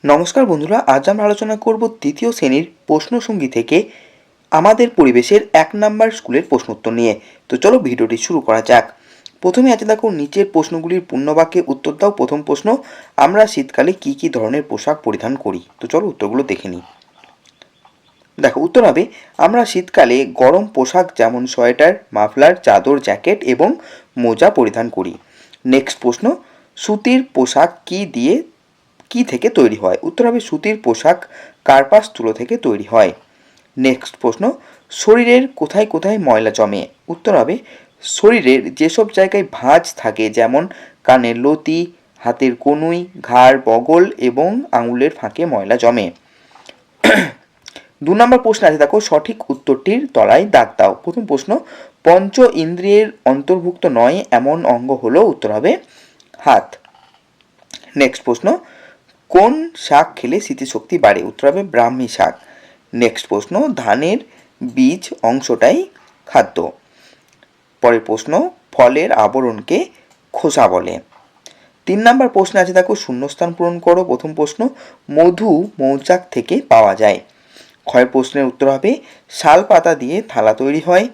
নমস্কার বন্ধুরা, আজ আমরা আলোচনা করব তৃতীয় শ্রেণীর প্রশ্নসঙ্গী থেকে আমাদের পরিবেশের 1 নম্বর স্কুলের প্রশ্নোত্তর নিয়ে। তো চলো ভিডিওটি শুরু করা যাক। প্রথমে আছে দেখো, নিচের প্রশ্নগুলির পূর্ণবাক্যে উত্তর দাও। প্রথম প্রশ্ন, আমরা শীতকালে কি কি ধরনের পোশাক পরিধান করি? তো চলো উত্তরগুলো দেখে নিই। দেখো উত্তর হবে, আমরা শীতকালে গরম পোশাক যেমন সোয়েটার, মাফলার, চাদর, জ্যাকেট এবং মোজা পরিধান করি। নেক্সট প্রশ্ন, সুতির পোশাক কি থেকে তৈরি হয়? উত্তর হবে, সুতির পোশাক কার্পাস তুলো থেকে তৈরি হয়। নেক্সট প্রশ্ন, শরীরের কোথায় কোথায় ময়লা জমে? উত্তর হবে, শরীরের যেসব জায়গায় ভাঁজ থাকে যেমন কানের লতি, হাতের কনুই, ঘাড়, বগল এবং আঙুলের ফাঁকে ময়লা জমে। 2 নম্বর প্রশ্ন আছে দেখো, সঠিক উত্তরটির তলায় দাগ দাও। প্রথম প্রশ্ন, পঞ্চ ইন্দ্রিয়ের অন্তর্ভুক্ত নয় এমন অঙ্গ হলো? উত্তর হবে হাত। নেক্সট প্রশ্ন, কোন শাক খেলে স্মৃতিশক্তি বাড়ে? উত্তর হবে ব্রাহ্মী শাক। নেক্সট প্রশ্ন, ধানের বীজ অংশটাই খাদ্য। পরের প্রশ্ন, ফলের আবরণকে খোসা বলে। 3 নম্বর প্রশ্ন আছে দেখো, শূন্যস্থান পূরণ করো। প্রথম প্রশ্ন, মধু মৌচাক থেকে পাওয়া যায়। ক্ষয়ের প্রশ্নের উত্তর হবে, শাল পাতা দিয়ে থালা তৈরি হয়।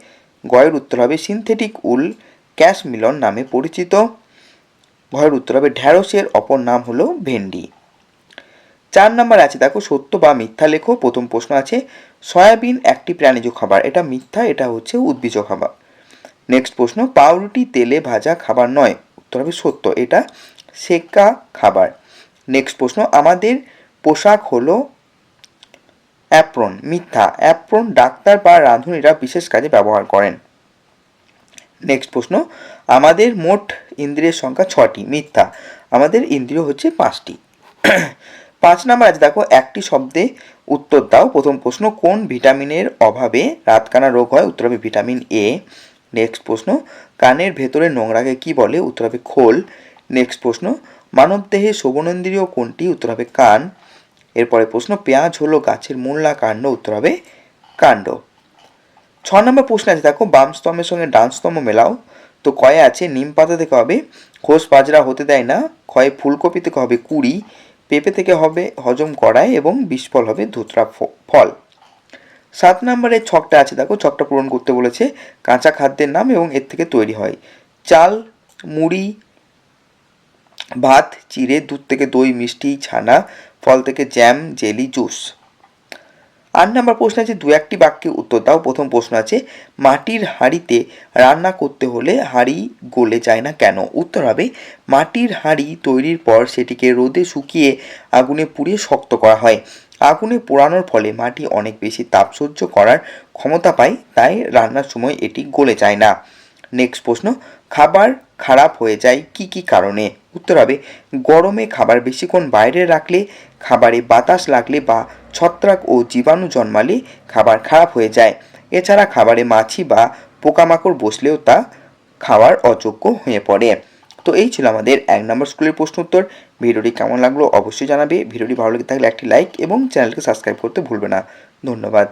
গয়ের উত্তর হবে, সিনথেটিক উল ক্যাশমিলন নামে পরিচিত। ঘয়ের উত্তর হবে, ঢ্যাঁড়সের অপর নাম হলো ভেন্ডি। 4 নম্বর আছে দেখো, সত্য বা মিথ্যা লেখো। প্রথম প্রশ্ন আছে, সয়াবিন একটি প্রাণীজ খাবার। এটা মিথ্যা, এটা হচ্ছে উদ্ভিজ্জ খাবার। নেক্সট প্রশ্ন, পাউরুটি তেলে ভাজা খাবার নয়। উত্তর হবে সত্য, এটা সেকা খাবার। নেক্সট প্রশ্ন, আমাদের পোশাক হলো অ্যাপ্রন। মিথ্যা, অ্যাপ্রন ডাক্তার বা রাঁধুনিরা বিশেষ কাজে ব্যবহার করেন। নেক্সট প্রশ্ন, আমাদের মোট ইন্দ্রিয়ের সংখ্যা 6টি। মিথ্যা, আমাদের ইন্দ্রিয় হচ্ছে 5টি। 5 নম্বর আছে দেখো, একটি শব্দে উত্তর দাও। প্রথম প্রশ্ন, কোন ভিটামিনের অভাবে রাতকানা রোগ হয়? উত্তর হবে ভিটামিন এ। নেক্সট প্রশ্ন, কানের ভেতরে নোংরাকে কি বলে? উত্তর হবে খোল। নেক্সট প্রশ্ন, মানবদেহে শ্রবণেন্দ্রিয় কোনটি? উত্তর হবে কান। এরপরে প্রশ্ন, পেঁয়াজ হলো গাছের মূল না কাণ্ড? উত্তর হবে কাণ্ড। 6 নম্বর প্রশ্ন আছে দেখো, বাম স্তম্ভের সঙ্গে ডান স্তম্ভ মেলাও। তো কয়ে আছে, নিম পাতা থেকে হবে খোস বাজরা হতে দেয় না। ক্ষয়ে ফুলকপি থেকে হবে কুড়ি, পেঁপে থেকে হবে হজম করায় এবং বিষফল হবে ধুতরা ফল। 7 নম্বরের ছকটা আছে দেখো, ছকটা পূরণ করতে বলেছে। কাঁচা খাদ্যের নাম এবং এর থেকে তৈরি হয় চাল, মুড়ি, ভাত, চিড়ে, দুধ থেকে দই, মিষ্টি, ছানা, ফল থেকে জ্যাম, জেলি, জুস। 8 নম্বর প্রশ্ন আছে, 2-1টি বাক্যে উত্তর দাও। প্রথম প্রশ্ন আছে, মাটির হাঁড়িতে রান্না করতে হলে হাঁড়ি গলে যায় না কেন? উত্তর হবে, মাটির হাঁড়ি তৈরির পর সেটিকে রোদে শুকিয়ে আগুনে পুড়িয়ে শক্ত করা হয়। আগুনে পোড়ানোর ফলে মাটি অনেক বেশি তাপ সহ্য করার ক্ষমতা পায়, তাই রান্নার সময় এটি গলে যায় না। নেক্সট প্রশ্ন, খাবার খারাপ হয়ে যায় কি কি কারণে? উত্তর হবে, গরমে খাবার বেশিক্ষণ বাইরে রাখলে, খাবারে বাতাস লাগলে বা ছত্রাক ও জীবাণু জন্মালে খাবার খারাপ হয়ে যায়। এছাড়া খাবারে মাছি বা পোকামাকড় বসলেও তা খাওয়ার অযোগ্য হয়ে পড়ে। তো এই ছিল আমাদের 1 নম্বর স্কুলের প্রশ্ন উত্তর। ভিডিওটি কেমন লাগলো অবশ্যই জানাবে। ভিডিওটি ভালো লেগে থাকলে একটি লাইক এবং চ্যানেলকে সাবস্ক্রাইব করতে ভুলবে না। ধন্যবাদ।